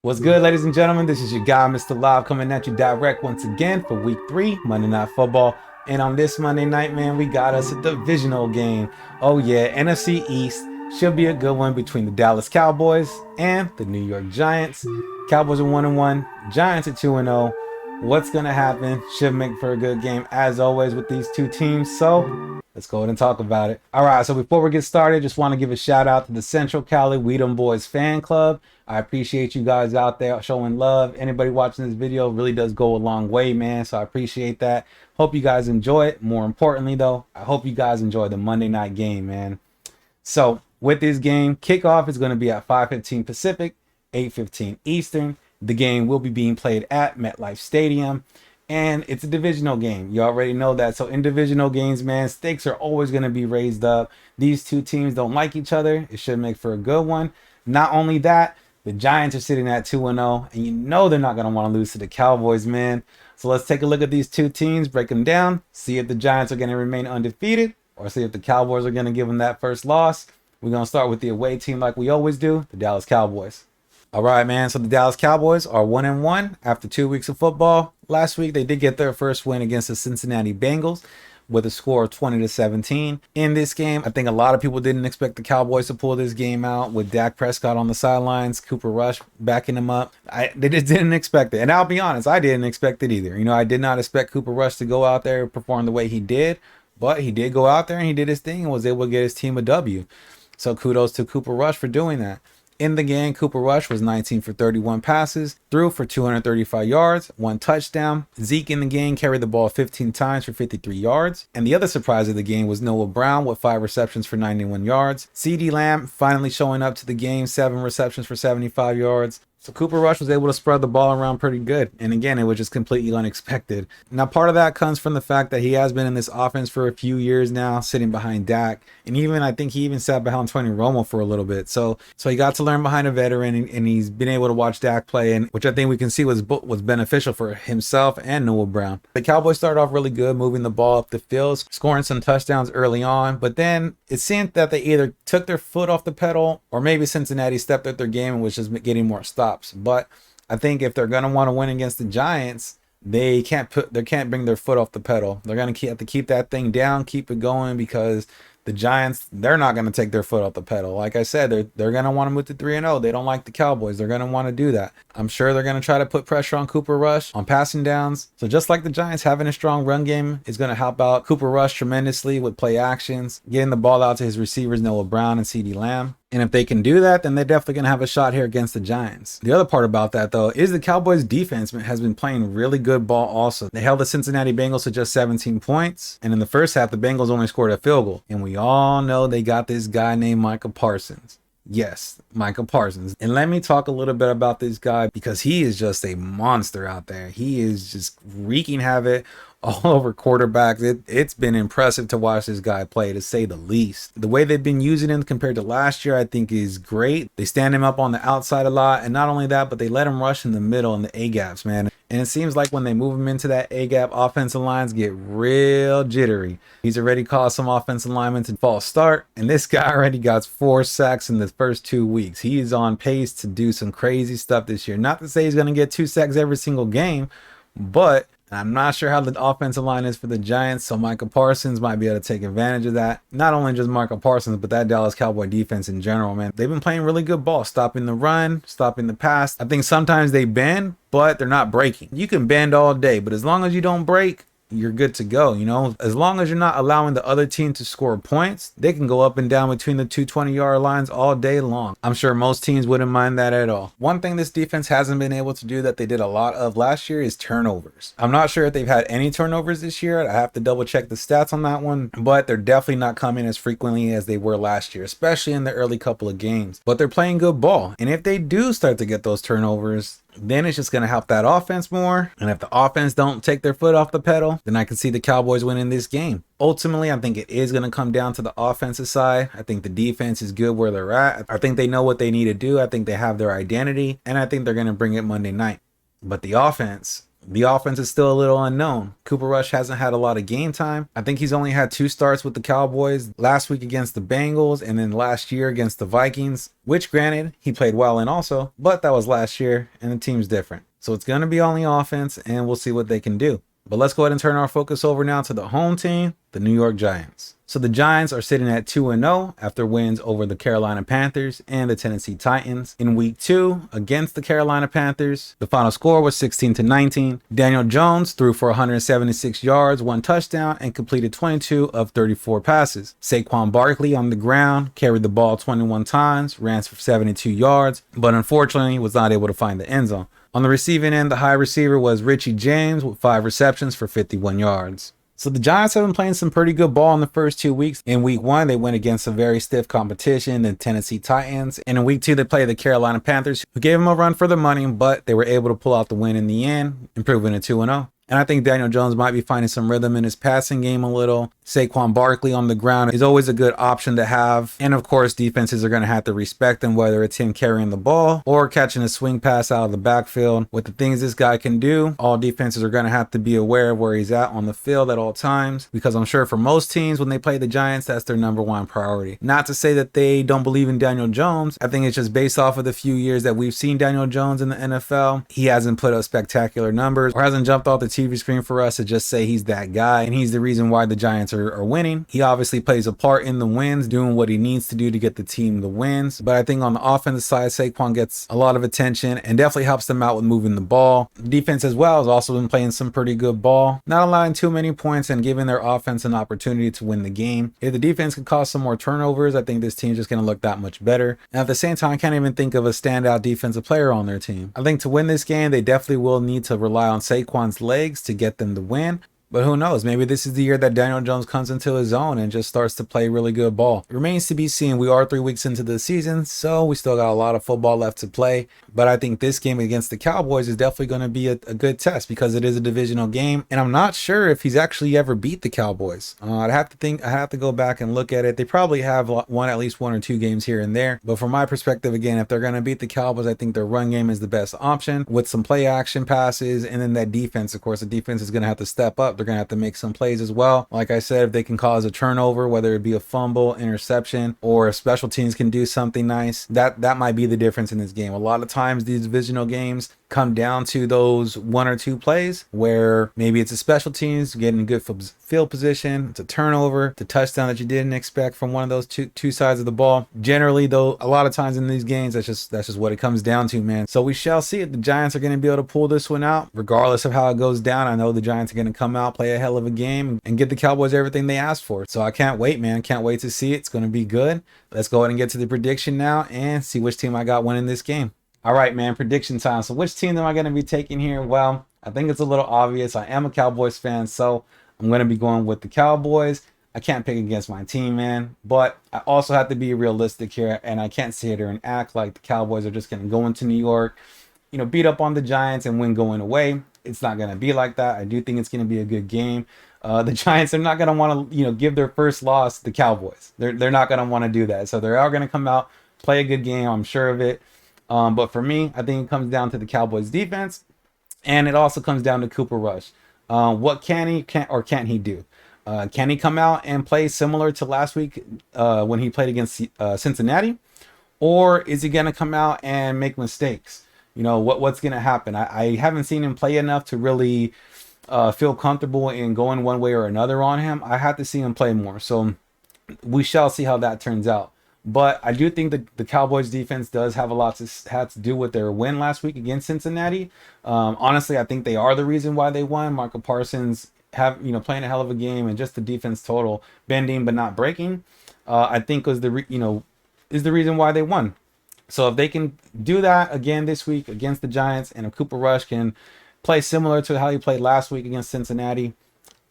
What's good, ladies and gentlemen? This is your guy, Mr. Live, coming at you direct once again for week 3, Monday Night Football. And on this Monday night, man, we got us a divisional game. Oh, yeah, NFC East should be a good one between the Dallas Cowboys and the New York Giants. Cowboys are 1-1, Giants are 2-0. What's going to happen? Should make for a good game, as always, with these two teams. So let's go ahead and talk about it. All right, so before we get started, just want to give a shout out to the Central Cali Weedham Boys fan club. I appreciate you guys out there showing love. Anybody watching this video really does go a long way, man. So I appreciate that. Hope you guys enjoy it. More importantly, though, I hope you guys enjoy the Monday night game, man. So with this game, kickoff is going to be at 5:15 Pacific, 8:15 Eastern. The game will be being played at MetLife Stadium. And it's a divisional game. You already know that. So in divisional games, man, stakes are always going to be raised up. These two teams don't like each other. It should make for a good one. Not only that, the Giants are sitting at 2-0, and you know they're not going to want to lose to the Cowboys, man. So let's take a look at these two teams, break them down, see if the Giants are going to remain undefeated, or see if the Cowboys are going to give them that first loss. We're going to start with the away team like we always do, the Dallas Cowboys. All right, man. So the Dallas Cowboys are 1-1 after 2 weeks of football. Last week, they did get their first win against the Cincinnati Bengals with a score of 20-17. In this game, I think a lot of people didn't expect the Cowboys to pull this game out with Dak Prescott on the sidelines, Cooper Rush backing him up. They just didn't expect it. And I'll be honest, I didn't expect it either. You know, I did not expect Cooper Rush to go out there and perform the way he did, but he did go out there and he did his thing and was able to get his team a W. So kudos to Cooper Rush for doing that. In the game, Cooper Rush was 19 for 31 passes, threw for 235 yards, 1 touchdown. Zeke in the game carried the ball 15 times for 53 yards. And the other surprise of the game was Noah Brown with 5 receptions for 91 yards. CeeDee Lamb finally showing up to the game, 7 receptions for 75 yards. So Cooper Rush was able to spread the ball around pretty good. And again, it was just completely unexpected. Now, part of that comes from the fact that he has been in this offense for a few years now, sitting behind Dak. And even, I think he even sat behind Tony Romo for a little bit. So he got to learn behind a veteran, and he's been able to watch Dak play, and which I think we can see was beneficial for himself and Noah Brown. The Cowboys started off really good, moving the ball up the field, scoring some touchdowns early on. But then it seemed that they either took their foot off the pedal, or maybe Cincinnati stepped up their game and was just getting more stops. But I think if they're going to want to win against the Giants, they can't bring their foot off the pedal. They're going to have to keep that thing down, keep it going, because the Giants, they're not going to take their foot off the pedal. Like I said, they're going to want to move to 3-0. They don't like the Cowboys. They're going to want to do that. I'm sure they're going to try to put pressure on Cooper Rush on passing downs. So just like the Giants, having a strong run game is going to help out Cooper Rush tremendously with play actions, getting the ball out to his receivers, Noah Brown and CeeDee Lamb. And if they can do that, then they're definitely going to have a shot here against the Giants. The other part about that, though, is the Cowboys defense has been playing really good ball also. They held the Cincinnati Bengals to just 17 points. And in the first half, the Bengals only scored a field goal. And we all know they got this guy named Micah Parsons. Yes, Micah Parsons. And let me talk a little bit about this guy, because he is just a monster out there. He is just wreaking havoc all over quarterbacks. It's been impressive to watch this guy play, to say the least. The way they've been using him compared to last year, I think is great. They stand him up on the outside a lot, and not only that, but they let him rush in the middle in the A-gaps, man. And it seems like when they move him into that A-gap, offensive lines get real jittery. He's already caused some offensive linemen to false start, and this guy already got 4 sacks in the first 2 weeks. He is on pace to do some crazy stuff this year. Not to say he's going to get 2 sacks every single game, but I'm not sure how the offensive line is for the Giants, so Micah Parsons might be able to take advantage of that. Not only just Micah Parsons, but that Dallas Cowboy defense in general, man. They've been playing really good ball, stopping the run, stopping the pass. I think sometimes they bend, but they're not breaking. You can bend all day, but as long as you don't break, you're good to go. You know, as long as you're not allowing the other team to score points, they can go up and down between the 220-yard lines all day long. I'm sure most teams wouldn't mind that at all. One thing this defense hasn't been able to do that they did a lot of last year is turnovers. I'm not sure if they've had any turnovers this year. I have to double check the stats on that one, but they're definitely not coming as frequently as they were last year, especially in the early couple of games. But they're playing good ball. And if they do start to get those turnovers, then it's just going to help that offense more. And if the offense don't take their foot off the pedal, then I can see the Cowboys winning this game. Ultimately, I think it is going to come down to the offensive side. I think the defense is good where they're at. I think they know what they need to do. I think they have their identity, and I think they're going to bring it Monday night. But the offense, The offense is still a little unknown. Cooper Rush hasn't had a lot of game time. I think he's only had 2 starts with the Cowboys, last week against the Bengals and then last year against the Vikings, which granted, he played well in also, but that was last year and the team's different. So it's going to be on the offense and we'll see what they can do. But let's go ahead and turn our focus over now to the home team, the New York Giants. So the Giants are sitting at 2-0 after wins over the Carolina Panthers and the Tennessee Titans. In week 2 against the Carolina Panthers, the final score was 16-19. Daniel Jones threw for 176 yards, 1 touchdown, and completed 22 of 34 passes. Saquon Barkley on the ground carried the ball 21 times, ran for 72 yards, but unfortunately was not able to find the end zone. On the receiving end, the high receiver was Richie James with 5 receptions for 51 yards. So the Giants have been playing some pretty good ball in the first 2 weeks. In week 1, they went against a very stiff competition, the Tennessee Titans. And in week 2, they played the Carolina Panthers, who gave them a run for the money, but they were able to pull out the win in the end, improving to 2-0. And I think Daniel Jones might be finding some rhythm in his passing game a little. Saquon Barkley on the ground is always a good option to have. And of course, defenses are going to have to respect him, whether it's him carrying the ball or catching a swing pass out of the backfield. With the things this guy can do, all defenses are going to have to be aware of where he's at on the field at all times, because I'm sure for most teams, when they play the Giants, that's their #1 priority. Not to say that they don't believe in Daniel Jones. I think it's just based off of the few years that we've seen Daniel Jones in the NFL. He hasn't put up spectacular numbers or hasn't jumped off the TV screen for us to just say he's that guy and he's the reason why the Giants are winning. He obviously plays a part in the wins, doing what he needs to do to get the team the wins. But I think on the offensive side, Saquon gets a lot of attention and definitely helps them out with moving the ball. Defense as well has also been playing some pretty good ball, not allowing too many points and giving their offense an opportunity to win the game. If the defense can cause some more turnovers, I think this team's just going to look that much better. And at the same time, I can't even think of a standout defensive player on their team. I think to win this game, they definitely will need to rely on Saquon's legs to get them the win. But who knows? Maybe this is the year that Daniel Jones comes into his own and just starts to play really good ball. It remains to be seen. We are 3 weeks into the season, so we still got a lot of football left to play. But I think this game against the Cowboys is definitely going to be a good test because it is a divisional game. And I'm not sure if he's actually ever beat the Cowboys. I have to go back and look at it. They probably have won at least 1 or 2 games here and there. But from my perspective, again, if they're going to beat the Cowboys, I think their run game is the best option with some play action passes. And then that defense, of course, the defense is going to have to step up. They're going to have to make some plays as well. Like I said, if they can cause a turnover, whether it be a fumble, interception, or if special teams can do something nice, that might be the difference in this game. A lot of times these divisional games come down to those 1 or 2 plays where maybe it's a special teams getting good field position, it's a turnover, it's a touchdown that you didn't expect from one of those two sides of the ball. Generally, though, a lot of times in these games, that's just what it comes down to, man. So we shall see if the Giants are going to be able to pull this one out, regardless of how it goes down. I know the Giants are going to come out, play a hell of a game, and give the Cowboys everything they asked for. So I can't wait, man. Can't wait to see it. It's going to be good. Let's go ahead and get to the prediction now and see which team I got winning this game. All right, man, prediction time. So which team am I going to be taking here? Well, I think it's a little obvious. I am a Cowboys fan, so I'm going to be going with the Cowboys. I can't pick against my team, man, but I also have to be realistic here, and I can't sit here and act like the Cowboys are just going to go into New York, beat up on the Giants and win going away. It's not going to be like that. I do think it's going to be a good game. The Giants are not going to want to, give their first loss to the Cowboys. They're not going to want to do that. So they are going to come out, play a good game. I'm sure of it. But for me, I think it comes down to the Cowboys defense, and it also comes down to Cooper Rush. What can't he do? Can he come out and play similar to last week when he played against Cincinnati? Or is he going to come out and make mistakes? What's going to happen? I haven't seen him play enough to really feel comfortable in going one way or another on him. I have to see him play more. So we shall see how that turns out. But I do think that the Cowboys defense does have a lot to do with their win last week against Cincinnati. Honestly, I think they are the reason why they won. Marco Parsons playing a hell of a game, and just the defense total bending but not breaking. I think was is the reason why they won. So if they can do that again this week against the Giants, and if Cooper Rush can play similar to how he played last week against Cincinnati,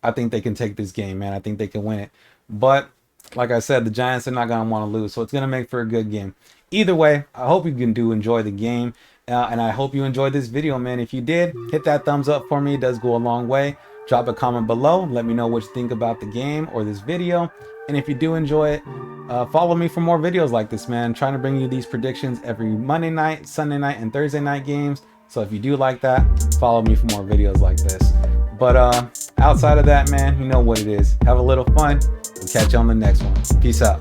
I think they can take this game, man. I think they can win it. But like I said, the Giants are not going to want to lose, so it's going to make for a good game. Either way, I hope you can enjoy the game, and I hope you enjoyed this video, man. If you did, hit that thumbs up for me. It does go a long way. Drop a comment below. Let me know what you think about the game or this video. And if you do enjoy it, follow me for more videos like this, man. I'm trying to bring you these predictions every Monday night, Sunday night, and Thursday night games. So if you do like that, follow me for more videos like this. But outside of that, man, you know what it is. Have a little fun. We'll catch you on the next one. Peace out.